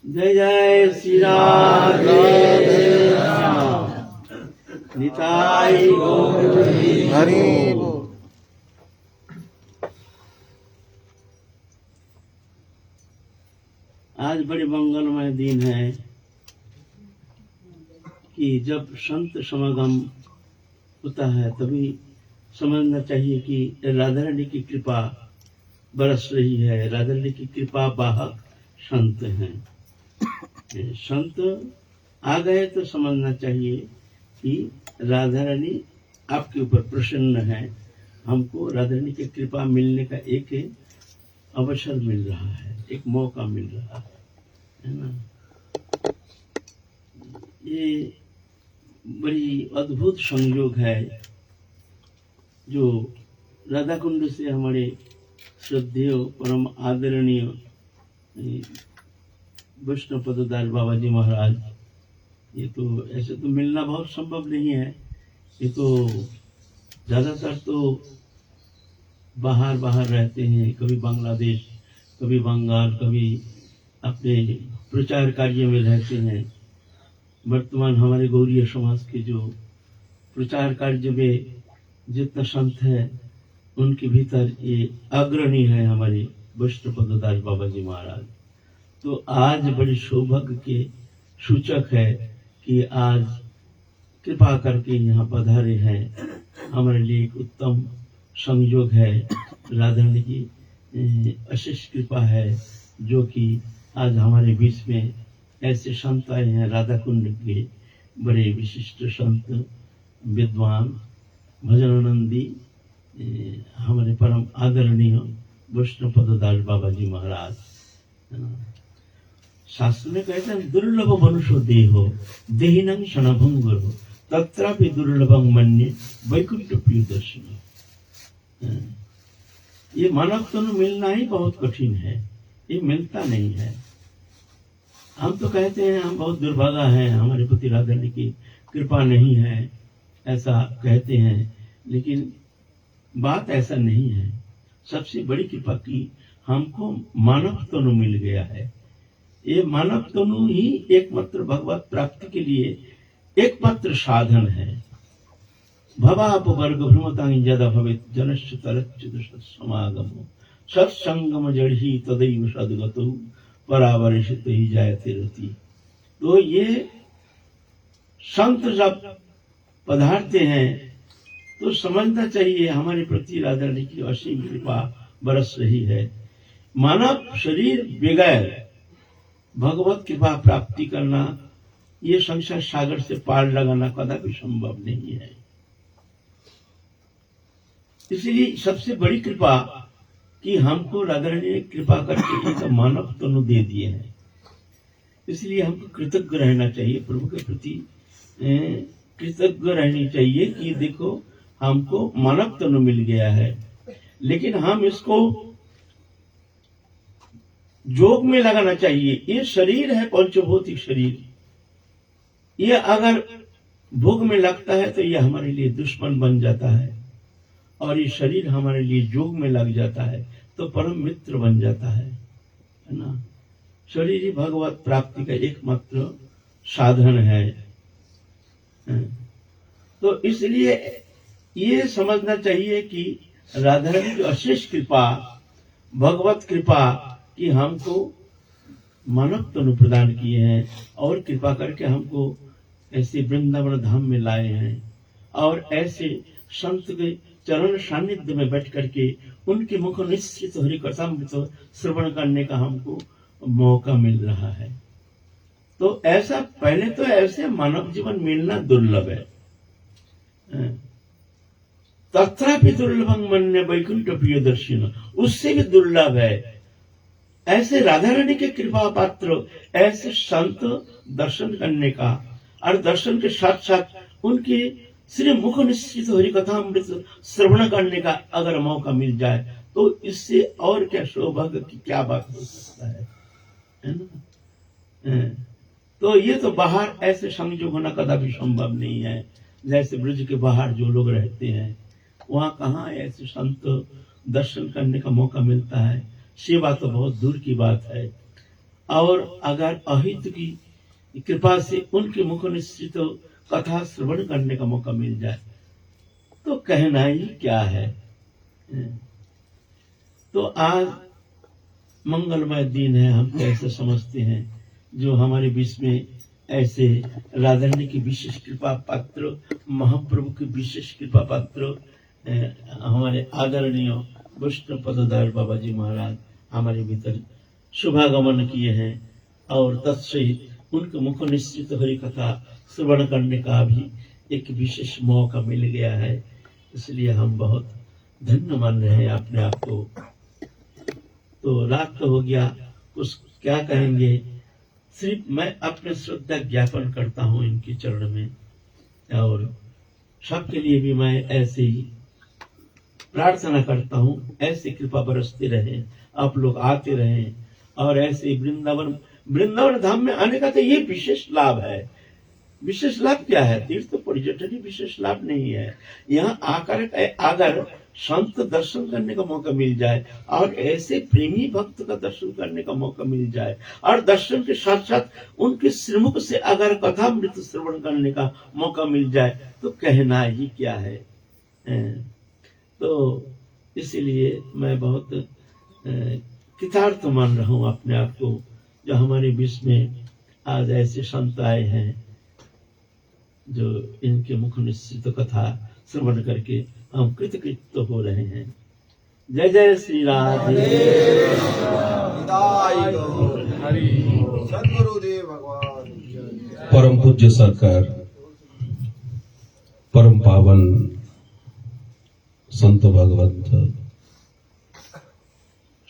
जय जय श्री राम, जय जय राम, निताई गौर हरि बोल। आज बड़े मंगलमय दिन है कि जब संत समागम होता है तभी समझना चाहिए कि राधा रानी की कृपा बरस रही है। राधा रानी की कृपा वाहक संत हैं। संत आ गए तो समझना चाहिए कि राधा रानी आपके ऊपर प्रसन्न है। हमको राधा रानी की कृपा मिलने का एक अवसर मिल रहा है, एक मौका मिल रहा है ना। ये बड़ी अद्भुत संयोग है जो राधा कुंड से हमारे श्रद्धेय परम आदरणीय वैष्णव पददास बाबा जी महाराज, ये तो ऐसे तो मिलना बहुत संभव नहीं है। ये तो ज़्यादातर तो बाहर रहते हैं, कभी बांग्लादेश, कभी बंगाल, कभी अपने प्रचार कार्य में रहते हैं। वर्तमान हमारे गौरीय समाज के जो प्रचार कार्य में जितना संत है उनके भीतर ये अग्रणी है हमारे वैष्णव पददास बाबा जी महाराज। तो आज बड़ी सौभाग्य के सूचक है कि आज कृपा करके यहाँ पधारे हैं। हमारे लिए एक उत्तम संयोग है, राधा रानी की अशेष कृपा है जो कि आज हमारे बीच में ऐसे संत आए हैं। राधा कुंड के बड़े विशिष्ट संत, विद्वान, भजनानंदी, हमारे परम आदरणीय वैष्णव पददास बाबा जी महाराज। शास्त्र में कहते हैं दुर्लभ मनुष्य देहो देहिनं क्षणभंगुर तत्रापि दुर्लभं मन्ये वैकुंठ प्रियदर्शनी। ये मानव तनु मिलना ही बहुत कठिन है। ये मिलता नहीं है। हम तो कहते हैं हम बहुत दुर्भागा हैं, हमारे प्रति राधा रानी की कृपा नहीं है, ऐसा कहते हैं, लेकिन बात ऐसा नहीं है। सबसे बड़ी कृपा की हमको मानव तनु मिल गया है। ये मानव तनु ही एकमात्र भगवत प्राप्ति के लिए एकमात्र साधन है। भवाप वर्ग भ्रमतांग जदा भवेत जनश्च तरच्युत समागमो सत्संगम जड़ही तदैव सद्गतो परावरिषित ही जायते रति। तो ये संत जब पधारते हैं तो समझना चाहिए हमारे प्रति राधा रानी की असीम कृपा बरस रही है। मानव शरीर बगैर भगवत कृपा प्राप्ति करना, ये संसार सागर से पार लगाना कदापि संभव नहीं है। इसलिए सबसे बड़ी कृपा कि हमको राधा रानी ने कृपा करके एक मानव तनु दे दिए हैं। इसलिए हमको कृतज्ञ रहना चाहिए, प्रभु के प्रति कृतज्ञ रहनी चाहिए कि देखो हमको मानव तनु मिल गया है। लेकिन हम इसको जोग में लगाना चाहिए। ये शरीर है पंचभौतिक शरीर, ये अगर भोग में लगता है तो ये हमारे लिए दुश्मन बन जाता है, और ये शरीर हमारे लिए जोग में लग जाता है तो परम मित्र बन जाता है ना। शरीर ही भगवत प्राप्ति का एकमात्र साधन है। तो इसलिए ये समझना चाहिए कि राधा रानी की अशेष कृपा, भगवत कृपा कि हमको मानव तनु प्रदान किए हैं और कृपा करके हमको ऐसे वृंदावन धाम में लाए हैं, और ऐसे संत के चरण सानिध्य में बैठ करके उनके मुख निश्चित हरि कथामृत श्रवण करने का हमको मौका मिल रहा है। तो ऐसा पहले तो ऐसे मानव जीवन मिलना दुर्लभ है। तथापि दुर्लभं मन्ये वैकुंठ प्रियदर्शिन, उससे भी दुर्लभ है ऐसे राधा रानी के कृपा पात्र ऐसे संत दर्शन करने का, और दर्शन के साथ साथ उनके श्री मुख निश्चित हरि कथामृत श्रवण करने का अगर मौका मिल जाए तो इससे और क्या सौभाग्य की क्या बात हो सकता है ना। तो ये तो बाहर ऐसे संयोग होना कदापि संभव नहीं है। जैसे ब्रज के बाहर जो लोग रहते हैं वहां कहाँ ऐसे संत दर्शन करने का मौका मिलता है, सेवा तो बहुत दूर की बात है। और अगर अहित की कृपा से उनके मुख निश्चित कथा श्रवण करने का मौका मिल जाए तो कहना ही क्या है। तो आज मंगलमय दिन है, हम कैसे समझते हैं जो हमारे बीच में ऐसे राधा रानी की विशेष कृपा पात्र, महाप्रभु की विशेष कृपा पात्र हमारे आदरणीय वैष्णव पददार बाबा जी महाराज हमारे भीतर शुभागमन किए हैं, और तत्सहित उनके मुख निश्चित हरि कथा श्रवण करने का भी एक विशेष मौका मिल गया है। इसलिए हम बहुत धन्य मान रहे हैं अपने आप को। तो रात तो हो गया, कुछ क्या कहेंगे, सिर्फ मैं अपने श्रद्धा ज्ञापन करता हूँ इनके चरण में, और सबके लिए भी मैं ऐसे ही प्रार्थना करता हूँ ऐसे कृपा बरसते रहे, आप लोग आते रहें, और ऐसे वृंदावन धाम में आने का तो ये विशेष लाभ है। विशेष लाभ क्या है? तीर्थ पर्यटन ही विशेष लाभ नहीं है। यहाँ आकर अगर संत दर्शन करने का मौका मिल जाए और ऐसे प्रेमी भक्त का दर्शन करने का मौका मिल जाए, और दर्शन के साथ साथ उनके श्रीमुख से अगर कथामृत श्रवण करने का मौका मिल जाए तो कहना ही क्या है। तो इसलिए मैं बहुत कृतार्थ मान रहा हूँ अपने आप को, जो हमारे बीच में आज ऐसे संत आए हैं जो इनके मुख निश्चित कथा श्रवण करके हम कृतकृत हो रहे हैं। जय जय श्री राधे। सद्गुरुदेव भगवान। परम पूज्य सरकार, परम पावन संत भगवंत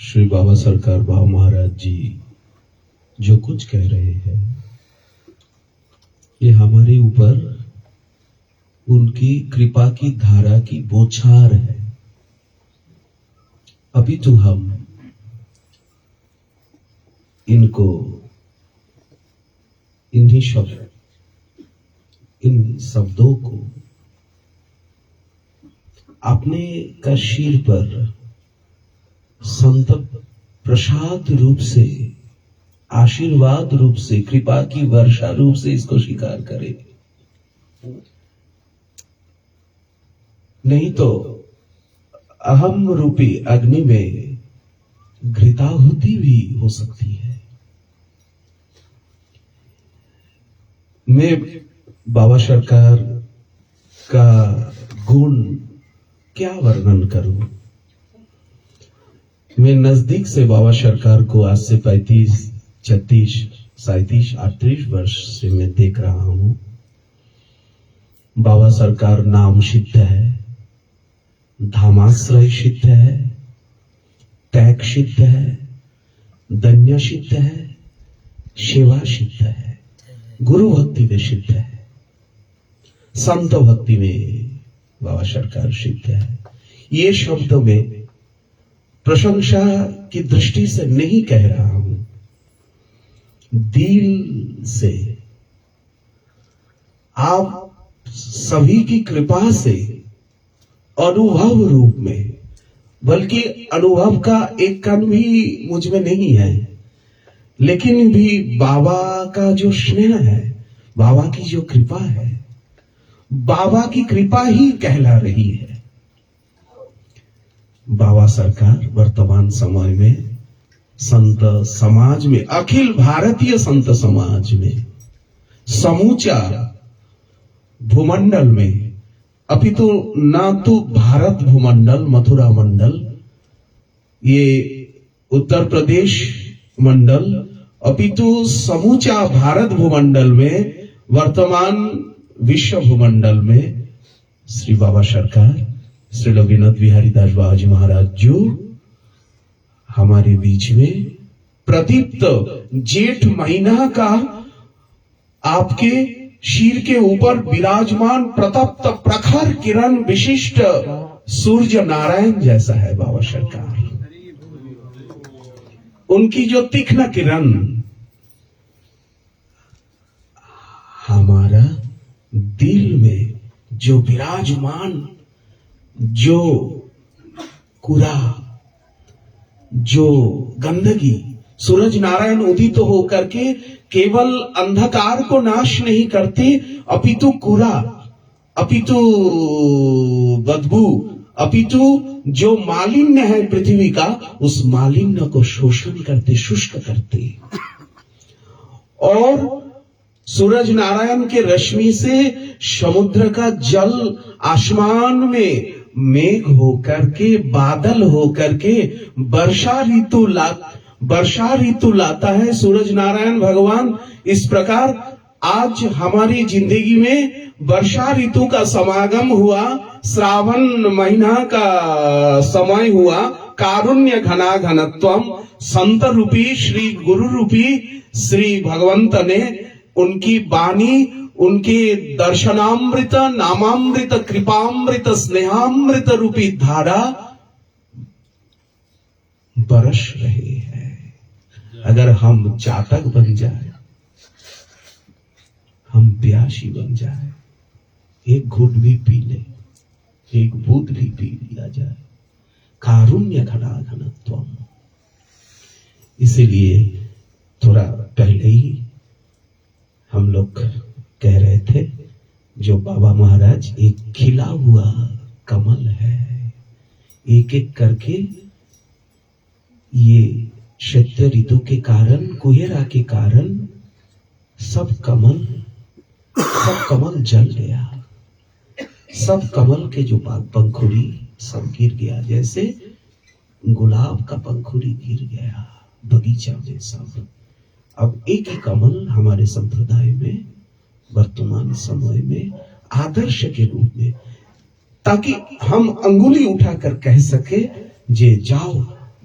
श्री बाबा सरकार बाबा महाराज जी जो कुछ कह रहे हैं ये हमारे ऊपर उनकी कृपा की धारा की बौछार है। अभी तो हम इनको इन शब्दों को अपने का शीर पर संत प्रसाद रूप से, आशीर्वाद रूप से, कृपा की वर्षा रूप से इसको स्वीकार करे। नहीं तो अहम रूपी अग्नि में घृताहुति भी हो सकती है। मैं बाबा सरकार का गुण क्या वर्णन करूं। मैं नजदीक से बाबा सरकार को आज से 35, 36, 37, 38 वर्ष से मैं देख रहा हूं। बाबा सरकार नाम सिद्ध है, धामाश्रय सिद्ध है, त्याग सिद्ध है, धन्य सिद्ध है, सेवा सिद्ध है, गुरु भक्ति में सिद्ध है, संत भक्ति में बाबा सरकार सिद्ध है। ये शब्द में प्रशंसा की दृष्टि से नहीं कह रहा हूं, दिल से आप सभी की कृपा से अनुभव रूप में, बल्कि अनुभव का एक कण भी मुझ में नहीं है, लेकिन भी बाबा का जो स्नेह है, बाबा की जो कृपा है, बाबा की कृपा ही कहला रही है। बाबा सरकार वर्तमान समय में संत समाज में, अखिल भारतीय संत समाज में, समूचा भूमंडल में, अपितु ना तो भारत भूमंडल, मथुरा मंडल, ये उत्तर प्रदेश मंडल, अपितु समूचा भारत भूमंडल में, वर्तमान विश्व भूमंडल में श्री बाबा सरकार, श्री विनोद बिहारी दास बाबा जी महाराज जो हमारे बीच में प्रदीप्त जेठ महीना का आपके शीर के ऊपर विराजमान प्रतप्त प्रखर किरण विशिष्ट सूर्य नारायण जैसा है बाबा सरकार। उनकी जो तीक्ष्ण किरण हमारा दिल में जो विराजमान, जो कूड़ा, जो गंदगी, सूरज नारायण उदित तो होकर के केवल अंधकार को नाश नहीं करते, अपितु कूड़ा, अपितु बदबू, अपितु जो मालिन्य है पृथ्वी का, उस मालिन्य को शोषण करते, शुष्क करते। और सूरज नारायण के रश्मि से समुद्र का जल आसमान में मेघ होकर के, बादल होकर के वर्षा ऋतु लाता है सूरज नारायण भगवान। इस प्रकार आज हमारी जिंदगी में वर्षा ऋतु का समागम हुआ, श्रावण महीना का समय हुआ। कारुण्य घना घनत्वम, संत रूपी श्री गुरु रूपी श्री भगवंत ने उनकी वाणी, उनके दर्शनामृत, नामामृत, कृपामृत, स्नेहामृत रूपी धारा बरस रहे हैं। अगर हम चातक बन जाए, हम प्यासी बन जाए, एक घूट भी पी ले, एक बूंद भी पी लिया जाए। कारुण्य घना घनत्वम। इसीलिए थोड़ा पहले ही हम लोग कह रहे थे, जो बाबा महाराज एक खिला हुआ कमल है, एक एक करके ये शैत्य ऋतु के कारण, कुहेरा के कारण सब कमल जल गया, सब कमल के जो पंखुड़ी सब गिर गया, जैसे गुलाब का पंखुड़ी गिर गया बगीचा में सब। अब एक ही कमल हमारे संप्रदाय में वर्तमान समय में आदर्श के रूप में, ताकि हम अंगुली उठाकर कह सके, जे जाओ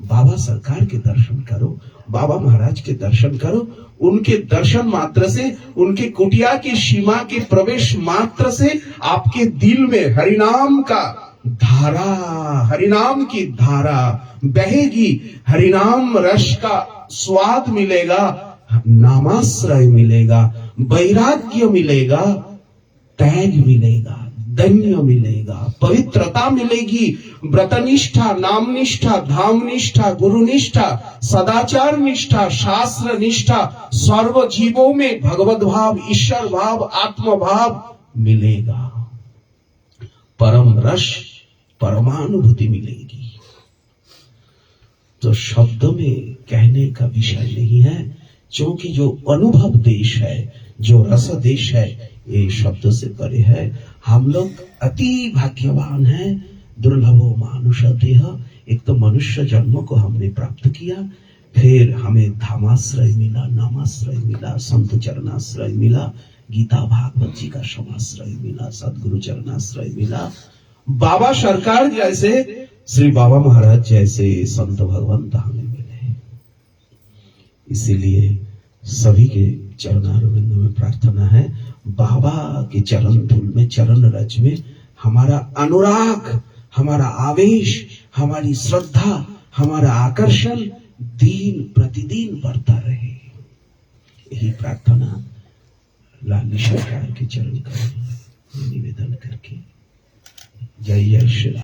बाबा सरकार के दर्शन करो, बाबा महाराज के दर्शन करो। उनके दर्शन मात्र से, उनके कुटिया की सीमा के प्रवेश मात्र से आपके दिल में हरिनाम का धारा, हरिनाम की धारा बहेगी, हरिनाम रस का स्वाद मिलेगा, नामाश्रय मिलेगा, वैराग्य मिलेगा, त्याग मिलेगा, धन्य मिलेगा, पवित्रता मिलेगी, व्रतनिष्ठा, नाम निष्ठा, धाम निष्ठा, गुरु निष्ठा, सदाचार निष्ठा, शास्त्र निष्ठा, सर्व जीवों में भगवत भाव, ईश्वर भाव, आत्म भाव मिलेगा, परम रस, परमानुभूति मिलेगी। तो शब्द में कहने का विषय नहीं है, क्योंकि जो अनुभव देश है, जो रस देश है, ये शब्द से परे है। हम लोग अति भाग्यवान हैं। दुर्लभो मानुष देह, एक तो मनुष्य जन्म को हमने प्राप्त किया, फिर हमें धामाश्रय मिला, नामाश्रय मिला, संत चरणाश्रय मिला, गीता भागवत जी का समाश्रय मिला, सदगुरु चरणाश्रय मिला, बाबा सरकार जैसे, श्री बाबा महाराज जैसे संत भगवंत हमें मिले। इसीलिए सभी के चरणारविंद में प्रार्थना है, बाबा के चरण धूल में, चरण रज में हमारा अनुराग, हमारा आवेश, हमारी श्रद्धा, हमारा आकर्षण दिन प्रतिदिन बढ़ता रहे। यही प्रार्थना लाली सरकार के चरण करें निवेदन करके। जय जय श्री राम।